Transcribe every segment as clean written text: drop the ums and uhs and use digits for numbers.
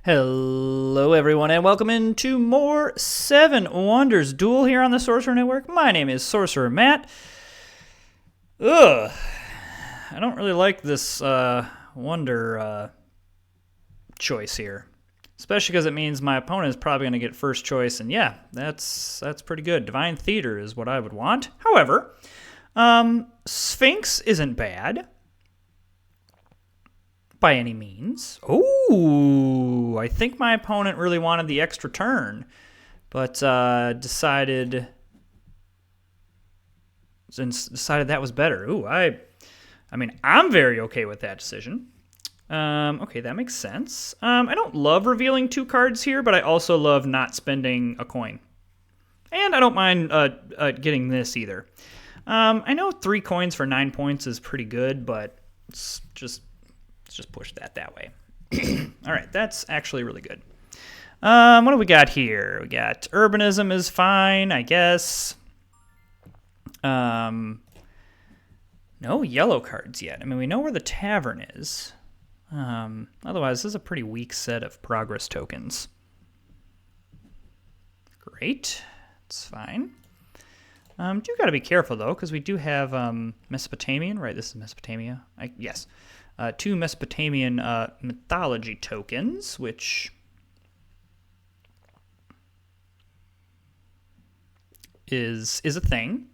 Hello, everyone, and welcome into more Seven Wonders Duel here on the Sorcerer Network. My name is Sorcerer Matt. Ugh, I don't really like this Wonder choice here, especially because it means my opponent is probably going to get first choice, and yeah, that's pretty good. Divine Theater is what I would want. However, Sphinx isn't bad by any means. Oh, I think my opponent really wanted the extra turn, but decided that was better. Ooh, I mean, I'm very okay with that decision. Okay, that makes sense. I don't love revealing 2 cards here, but I also love not spending a coin. And I don't mind getting this either. I know 3 coins for 9 points is pretty good, but let's just push that way. All right, that's actually really good. What do we got here? We got Urbanism is fine, I guess. No yellow cards yet. I mean, we know where the tavern is. Otherwise, this is a pretty weak set of progress tokens. Great. It's fine. Do got to be careful, though, because we do have Mesopotamian. Right, this is Mesopotamia. Yes. 2 Mesopotamian mythology tokens, which is a thing.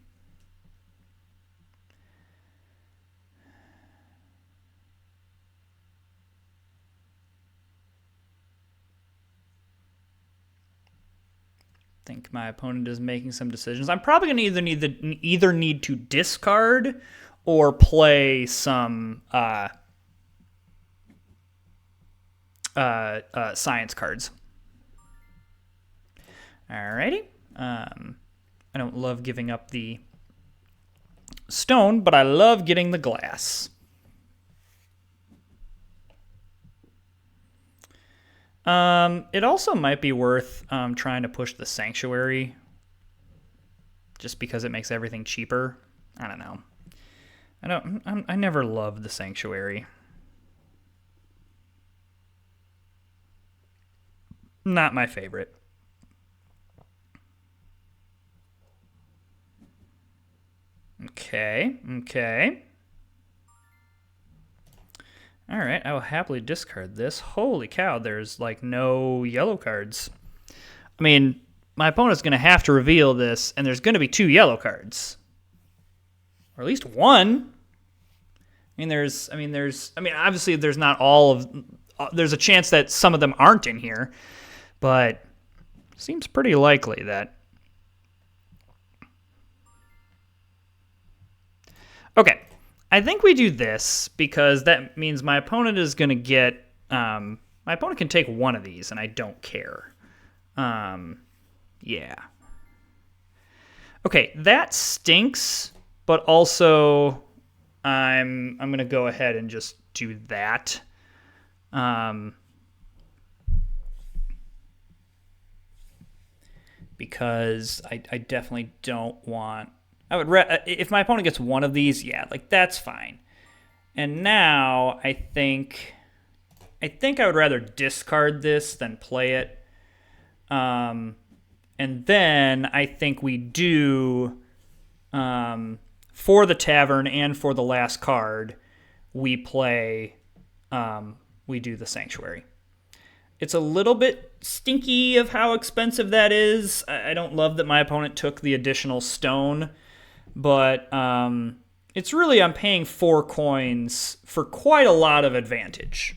I think my opponent is making some decisions. I'm probably going to either need to discard or play some science cards. Alrighty. I don't love giving up the stone, but I love getting the glass. It also might be worth trying to push the sanctuary just because it makes everything cheaper. I don't know. I never loved the sanctuary. Not my favorite. Okay. All right, I will happily discard this. Holy cow, there's like no yellow cards. I mean, my opponent's going to have to reveal this, and there's going to be 2 yellow cards. Or at least 1. Obviously there's not all of... there's a chance that some of them aren't in here, but seems pretty likely that... Okay, I think we do this because that means my opponent is going to get... my opponent can take 1 of these, and I don't care. Yeah. Okay, that stinks, but also I'm going to go ahead and just do that. Because I definitely don't want... if my opponent gets 1 of these, yeah, like that's fine. And now I think I would rather discard this than play it. And then I think we do for the tavern and for the last card, we play we do the sanctuary. It's a little bit stinky of how expensive that is. I don't love that my opponent took the additional stone, but it's really, I'm paying 4 coins for quite a lot of advantage.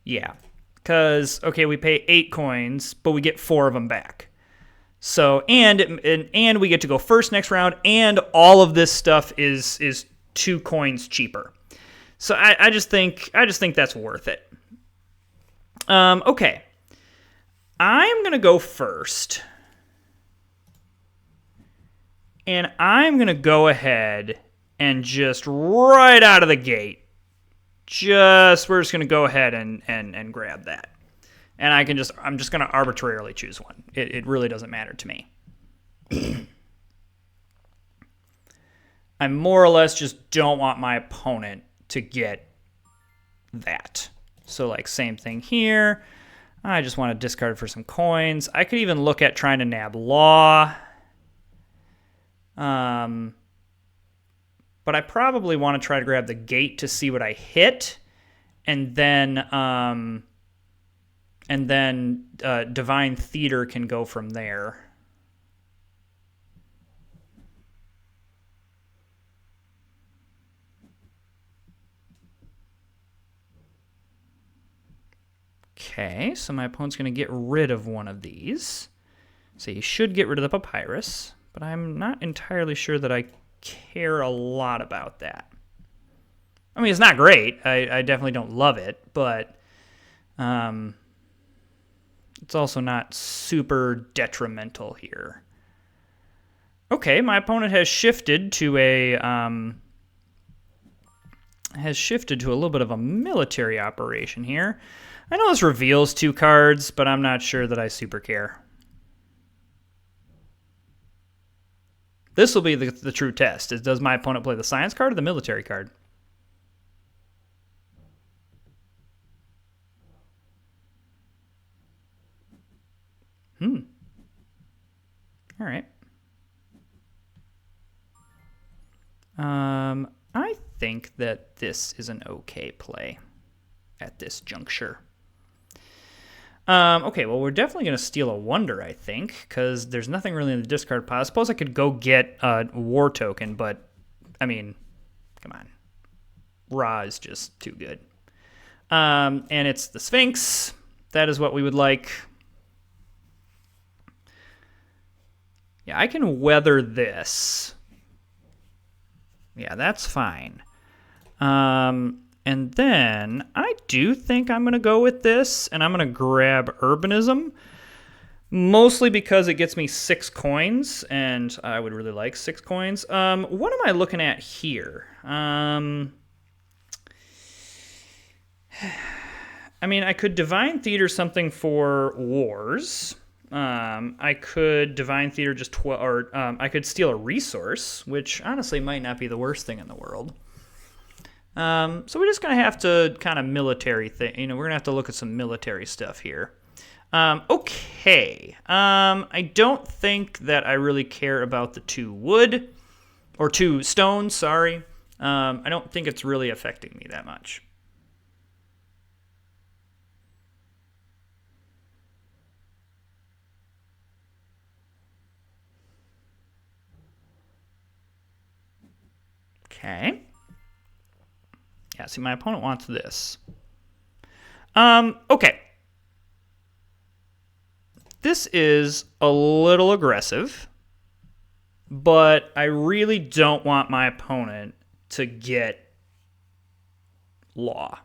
Yeah, because, okay, we pay 8 coins, but we get 4 of them back. So, and we get to go first next round, and all of this stuff is 2 coins cheaper. So I just think that's worth it. Okay. I'm going to go first. And I'm going to go ahead and just right out of the gate, we're just going to go ahead and grab that. And I'm just going to arbitrarily choose one. It really doesn't matter to me. I more or less just don't want my opponent to get that. So like same thing here. I just want to discard for some coins. I could even look at trying to nab Law. But I probably want to try to grab the gate to see what I hit. And then Divine Theater can go from there. Okay, so my opponent's going to get rid of one of these. So he should get rid of the Papyrus, but I'm not entirely sure that I care a lot about that. I mean, it's not great. I definitely don't love it, but it's also not super detrimental here. Okay, my opponent has shifted to a little bit of a military operation here. I know this reveals 2 cards, but I'm not sure that I super care. This will be the true test. Does my opponent play the science card or the military card? All right. I think that this is an okay play at this juncture. Okay, well, we're definitely going to steal a Wonder, I think, because there's nothing really in the discard pile. I suppose I could go get a War Token, but, I mean, come on. Ra is just too good. And it's the Sphinx. That is what we would like. Yeah, I can weather this. Yeah, that's fine. And then I do think I'm going to go with this, and I'm going to grab Urbanism, mostly because it gets me 6 coins, and I would really like 6 coins. What am I looking at here? I mean, I could Divine Theater something for Wars. I could Divine Theater just I could steal a resource, which honestly might not be the worst thing in the world. So we're just going to have to kind of military thing. We're going to have to look at some military stuff here. Okay. I don't think that I really care about the 2 wood, or 2 stones, sorry. I don't think it's really affecting me that much. Okay. Yeah, see, my opponent wants this. Okay. This is a little aggressive, but I really don't want my opponent to get Law.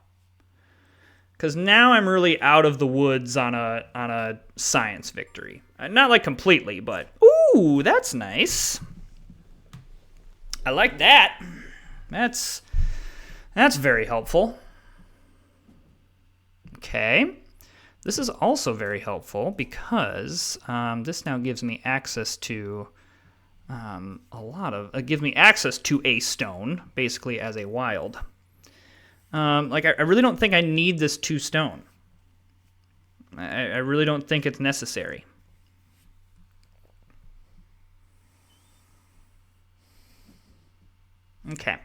Because now I'm really out of the woods on a science victory. Not like completely, but ooh, that's nice. I like that. That's very helpful. Okay. This is also very helpful because this now gives me access to it gives me access to a stone, basically as a wild. I really don't think I need this 2 stone. I really don't think it's necessary. Okay.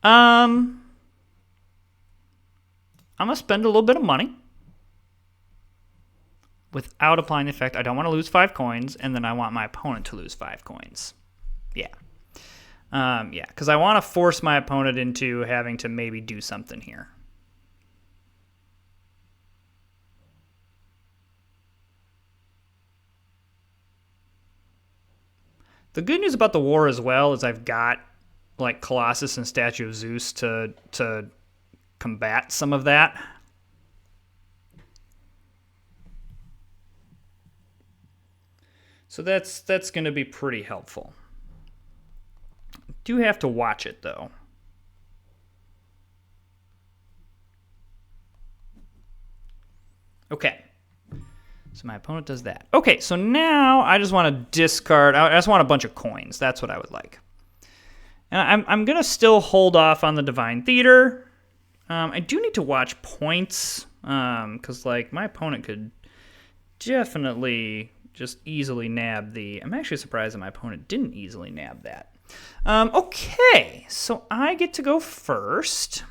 I'm going to spend a little bit of money without applying the effect. I don't want to lose 5 coins, and then I want my opponent to lose 5 coins. Yeah. Yeah, because I want to force my opponent into having to maybe do something here. The good news about the war as well is I've got like Colossus and Statue of Zeus to combat some of that. So that's going to be pretty helpful. Do have to watch it though. Okay. So my opponent does that. Okay, so now I just want to discard. I just want a bunch of coins. That's what I would like. And I'm going to still hold off on the Divine Theater. I do need to watch points because, like, my opponent could definitely just easily nab the... I'm actually surprised that my opponent didn't easily nab that. Okay, so I get to go first.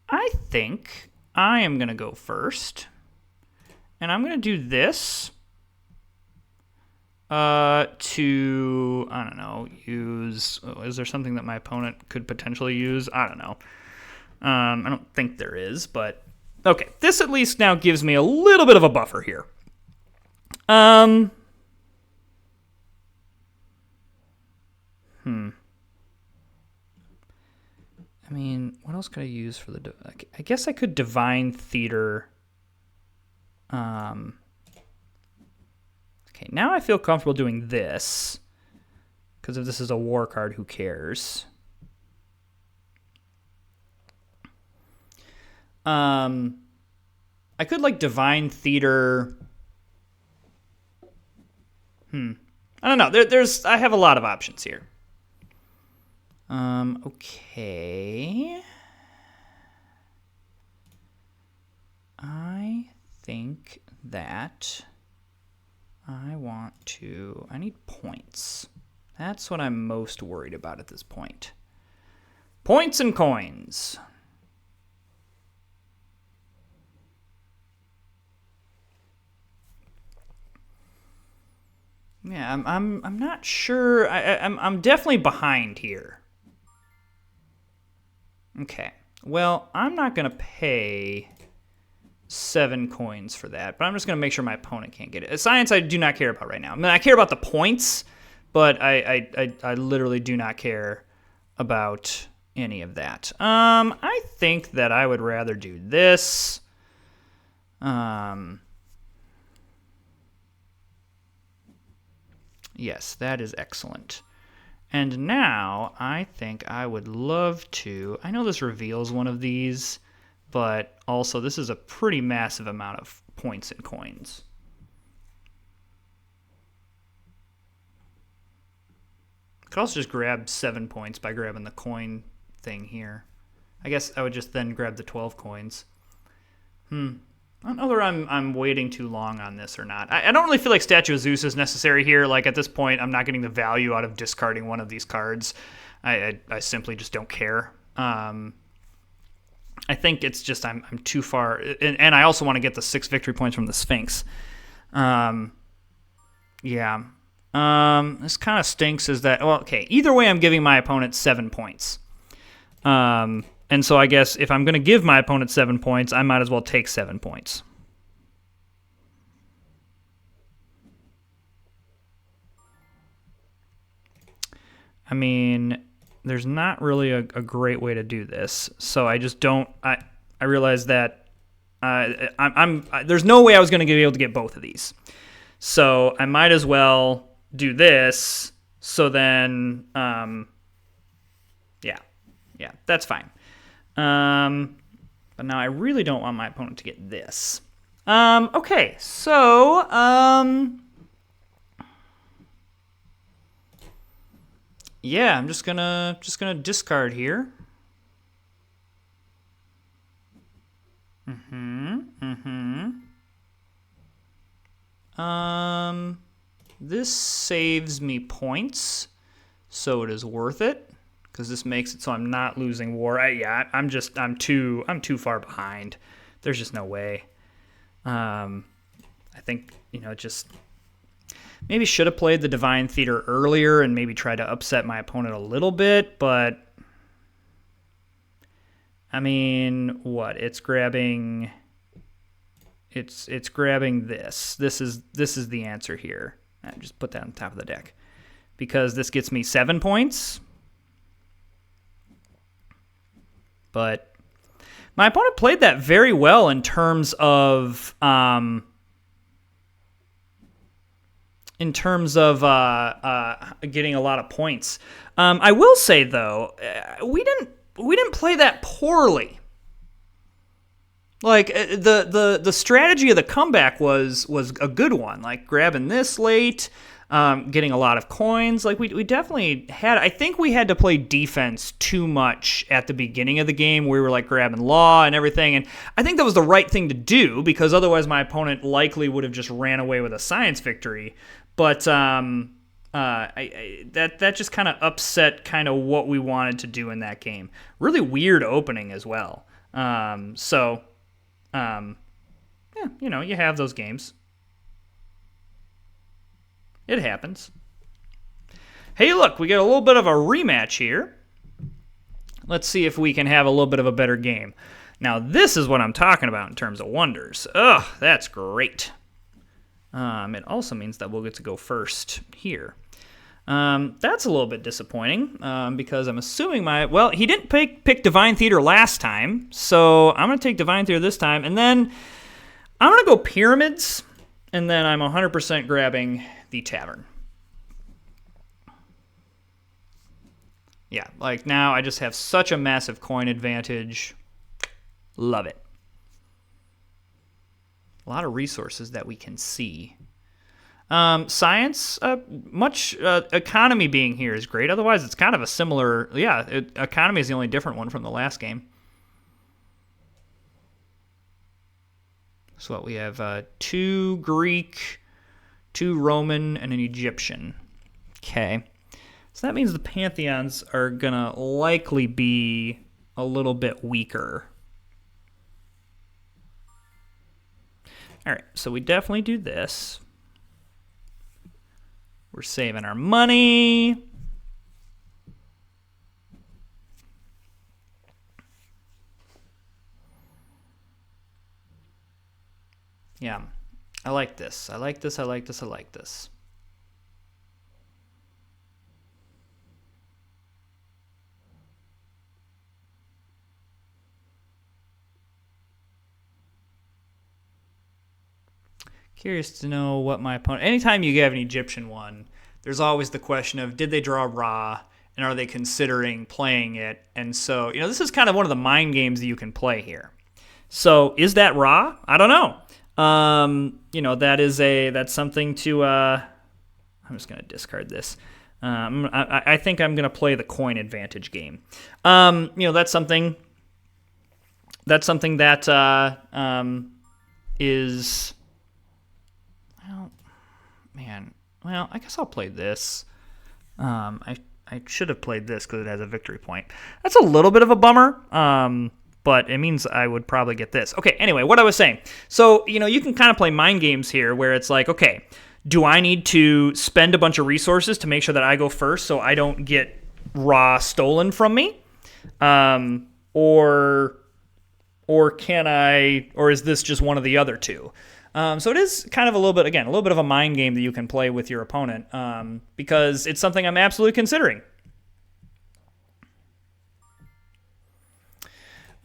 I think I am going to go first. And I'm going to do this to, I don't know, use... is there something that my opponent could potentially use? I don't know. I don't think there is, but... Okay, this at least now gives me a little bit of a buffer here. I mean, what else could I use for the... I guess I could Divine Theater. Okay, now I feel comfortable doing this. Because if this is a war card, who cares? I could, like, Divine Theater... I don't know. I have a lot of options here. Okay. I think that I need points. That's what I'm most worried about at this point. Points and coins. Yeah, I'm not sure. I'm definitely behind here. Okay. Well, I'm not gonna pay 7 coins for that, but I'm just gonna make sure my opponent can't get it. Science I do not care about right now. I mean, I care about the points, but I literally do not care about any of that. I think that I would rather do this. Yes, that is excellent. And now I think I would love to... I know this reveals one of these, but also this is a pretty massive amount of points and coins. Could also just grab 7 points by grabbing the coin thing here. I guess I would just then grab the 12 coins. I don't know whether I'm waiting too long on this or not. I don't really feel like Statue of Zeus is necessary here. Like, at this point, I'm not getting the value out of discarding one of these cards. I simply just don't care. I think it's just I'm too far. And I also want to get the 6 victory points from the Sphinx. Yeah. This kind of stinks is that... Well, okay. Either way, I'm giving my opponent 7 points. And so I guess if I'm going to give my opponent 7 points, I might as well take 7 points. I mean, there's not really a great way to do this. So I just don't... I realize that there's no way I was going to be able to get both of these. So I might as well do this. So then, yeah, that's fine. But now I really don't want my opponent to get this. Okay, so, yeah, I'm just gonna discard here. This saves me points, so it is worth it. Because this makes it so I'm not losing war. I'm too far behind. There's just no way. I think, just maybe should have played the Divine Theater earlier and maybe try to upset my opponent a little bit, but I mean, what? It's grabbing this. This is the answer here. I just put that on top of the deck. Because this gets me 7 points. But my opponent played that very well in terms of in terms of getting a lot of points. I will say though, we didn't play that poorly. Like the strategy of the comeback was a good one. Like grabbing this late, getting a lot of coins. Like we definitely had. I think we had to play defense too much at the beginning of the game. We were like grabbing law and everything, and I think that was the right thing to do because otherwise my opponent likely would have just ran away with a science victory. But that just kind of upset kind of what we wanted to do in that game. Really weird opening as well. Yeah, you have those games. It happens. Hey, look, we get a little bit of a rematch here. Let's see if we can have a little bit of a better game. Now, this is what I'm talking about in terms of wonders. Ugh, that's great. It also means that we'll get to go first here. That's a little bit disappointing because I'm assuming he didn't pick Divine Theater last time, so I'm going to take Divine Theater this time, and then I'm going to go Pyramids, and then I'm 100% grabbing the Tavern. Yeah, like now I just have such a massive coin advantage. Love it. A lot of resources that we can see. Science, economy being here is great. Otherwise, it's kind of a similar... economy is the only different one from the last game. So what we have 2 Greek, 2 Roman, and an Egyptian. Okay. So that means the Pantheons are going to likely be a little bit weaker. All right, so we definitely do this. We're saving our money. Yeah, I like this. I like this. I like this. I like this. Curious to know what my opponent... Anytime you have an Egyptian one, there's always the question of, did they draw Ra, and are they considering playing it? And so, this is kind of one of the mind games that you can play here. So, is that Ra? I don't know. That's something to... I'm just going to discard this. I think I'm going to play the coin advantage game. That's something that is... Well, man. Well, I guess I'll play this. I should have played this because it has a victory point. That's a little bit of a bummer, but it means I would probably get this. Okay, anyway, what I was saying. So, you can kind of play mind games here where it's like, okay, do I need to spend a bunch of resources to make sure that I go first so I don't get Ra stolen from me? Or can I, or is this just one of the other two? So it is kind of a little bit of a mind game that you can play with your opponent because it's something I'm absolutely considering.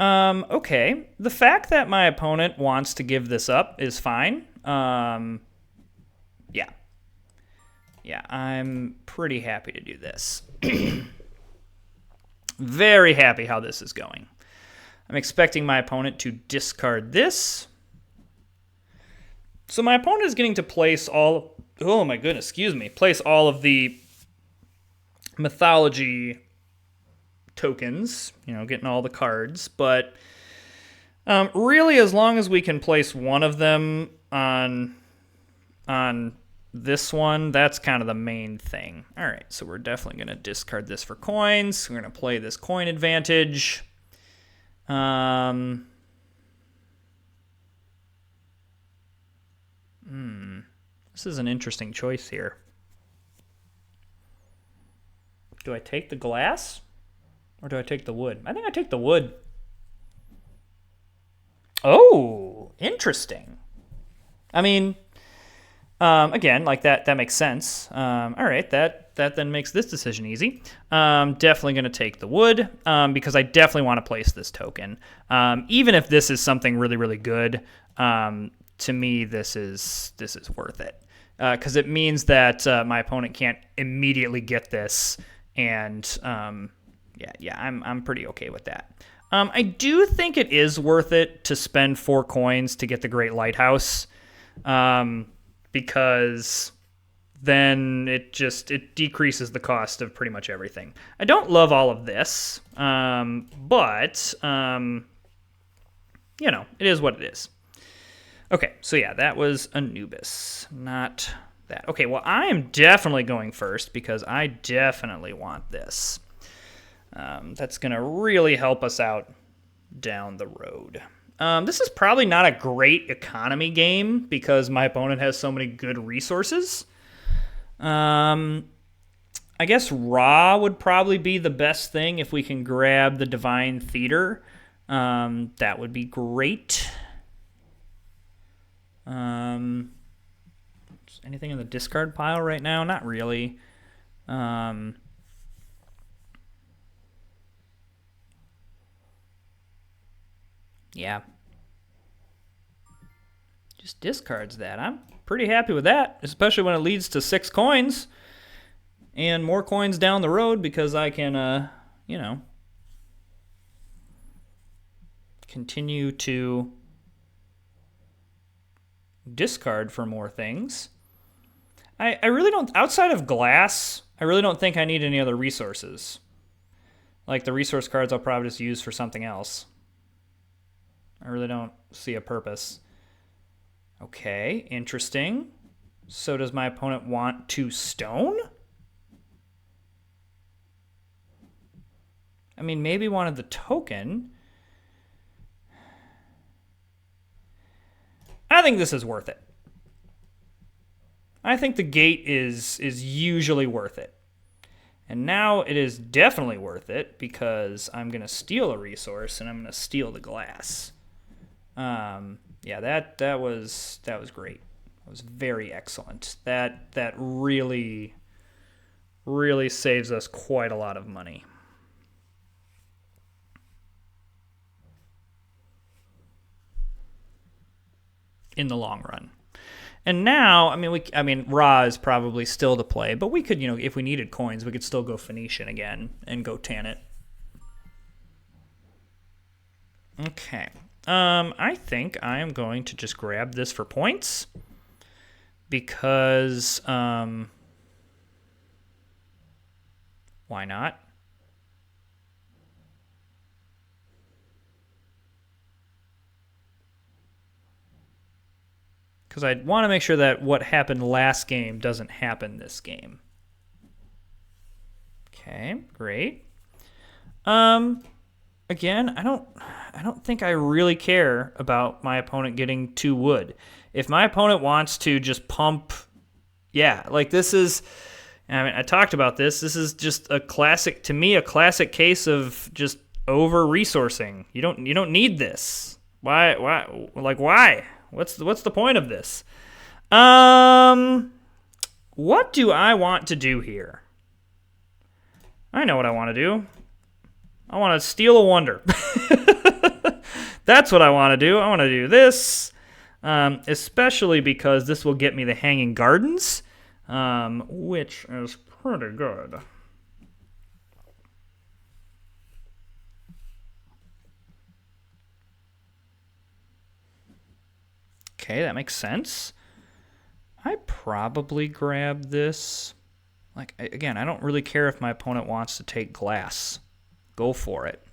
Okay, the fact that my opponent wants to give this up is fine. Yeah, I'm pretty happy to do this. Very happy how this is going. I'm expecting my opponent to discard this. So my opponent is getting to place all of the mythology tokens, getting all the cards, but really as long as we can place one of them on this one, that's kind of the main thing. All right, so we're definitely going to discard this for coins. We're going to play this coin advantage. This is an interesting choice here. Do I take the glass or do I take the wood? I think I take the wood. Oh, interesting. I mean, again, like that makes sense. All right, that then makes this decision easy. Definitely going to take the wood because I definitely want to place this token. Even if this is something really, really good, to me, this is worth it. because it means that my opponent can't immediately get this, and I'm pretty okay with that. I do think it is worth it to spend 4 coins to get the Great Lighthouse, because then it decreases the cost of pretty much everything. I don't love all of this, but it is what it is. Okay, so yeah, that was Anubis, not that. Okay, well, I am definitely going first because I definitely want this. That's going to really help us out down the road. This is probably not a great economy game because my opponent has so many good resources. I guess Ra would probably be the best thing if we can grab the Divine Theater. That would be great. Anything in the discard pile right now? Not really. Yeah. Just discards that. I'm pretty happy with that, especially when it leads to 6 coins and more coins down the road because I can, continue to discard for more things. I really don't, outside of glass, I really don't think I need any other resources. Like the resource cards I'll probably just use for something else. I really don't see a purpose. Okay, interesting. So does my opponent want 2 stone? I mean, maybe wanted the token. I think this is worth it. I think the gate is usually worth it. And now it is definitely worth it because I'm going to steal a resource and I'm going to steal the glass. Yeah, that was great. That was very excellent. That really saves us quite a lot of money. In the long run. And now, I mean, Ra is probably still to play, but we could, if we needed coins, we could still go Phoenician again and go Tanit. Okay. I think I am going to just grab this for points because, why not? Because I want to make sure that what happened last game doesn't happen this game. Okay, great. Again, I don't think I really care about my opponent getting 2 wood. If my opponent wants to just pump, yeah, like this is, I talked about this. This is just a classic case of just over-resourcing. You don't need this. Why? What's the point of this? What do I want to do here? I know what I want to do. I want to steal a wonder. That's what I want to do. I want to do this, especially because this will get me the Hanging Gardens, which is pretty good. Okay, that makes sense. I probably grab this. Like, again, I don't really care if my opponent wants to take glass. Go for it.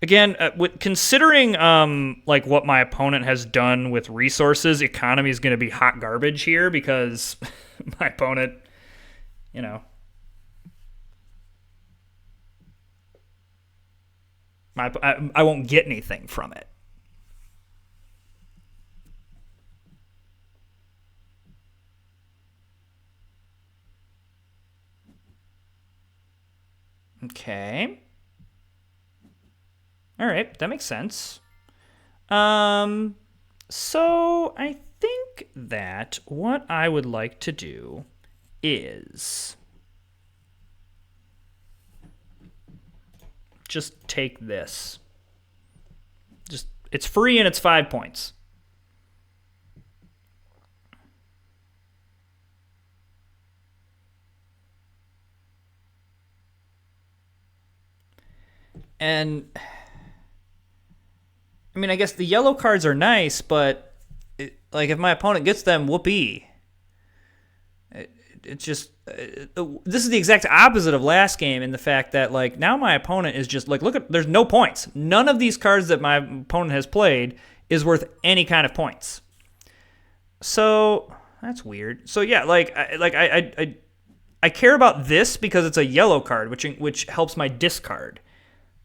Again, considering like what my opponent has done with resources, economy is going to be hot garbage here because my opponent, I won't get anything from it. Okay. All right, that makes sense. So I think that what I would like to do is just take this. It's free and it's 5 points. And I mean, I guess the yellow cards are nice, but like if my opponent gets them, whoopee. It's just this is the exact opposite of last game in the fact that like now my opponent is just like, look at, there's no points. None of these cards that my opponent has played is worth any kind of points. So that's weird. So yeah, I care about this because it's a yellow card, which helps my discard.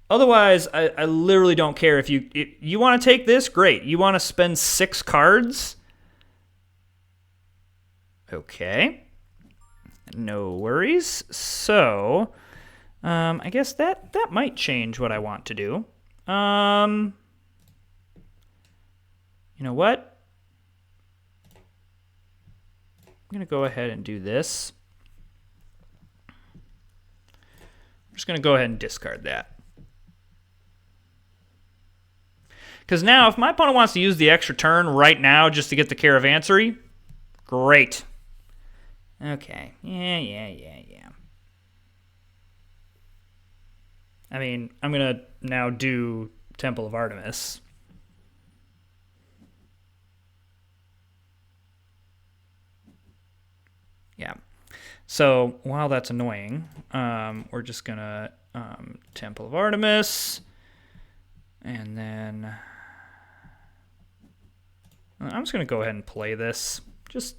Otherwise, I literally don't care. If you want to take this, great. You want to spend 6 cards? Okay. No worries. So, I guess that might change what I want to do. You know what? I'm going to go ahead and do this. I'm just going to go ahead and discard that. Because now, if my opponent wants to use the extra turn right now just to get the Caravansary, great. Okay. Yeah. I mean, I'm going to now do Temple of Artemis. Yeah. So, while that's annoying, we're just going to Temple of Artemis. And then I'm just going to go ahead and play this. Just,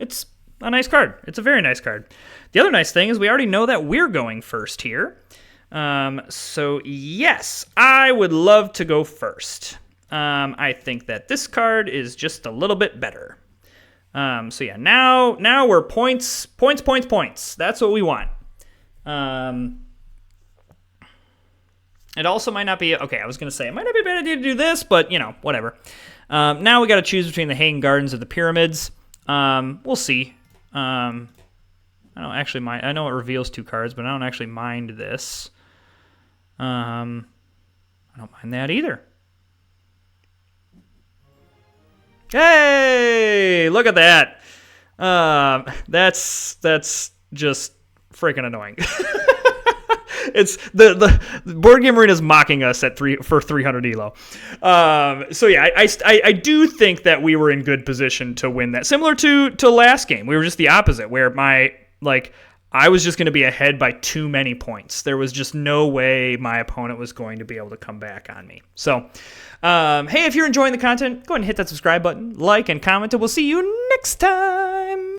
it's a nice card. It's a very nice card. The other nice thing is we already know that we're going first here. So, yes, I would love to go first. I think that this card is just a little bit better. So, yeah, now we're points. That's what we want. It also might not be, okay, I was going to say, it might not be a bad idea to do this, but, whatever. Now we got to choose between the Hanging Gardens or the Pyramids. We'll see. I don't actually mind. I know it reveals 2 cards, but I don't actually mind this. I don't mind that either. Hey, look at that. That's just freaking annoying. It's the Board Game Arena is mocking us for 300 ELO. So yeah, I do think that we were in good position to win that. Similar to last game, we were just the opposite, where I was just going to be ahead by too many points. There was just no way my opponent was going to be able to come back on me. So, hey, if you're enjoying the content, go ahead and hit that subscribe button, like, and comment, and we'll see you next time.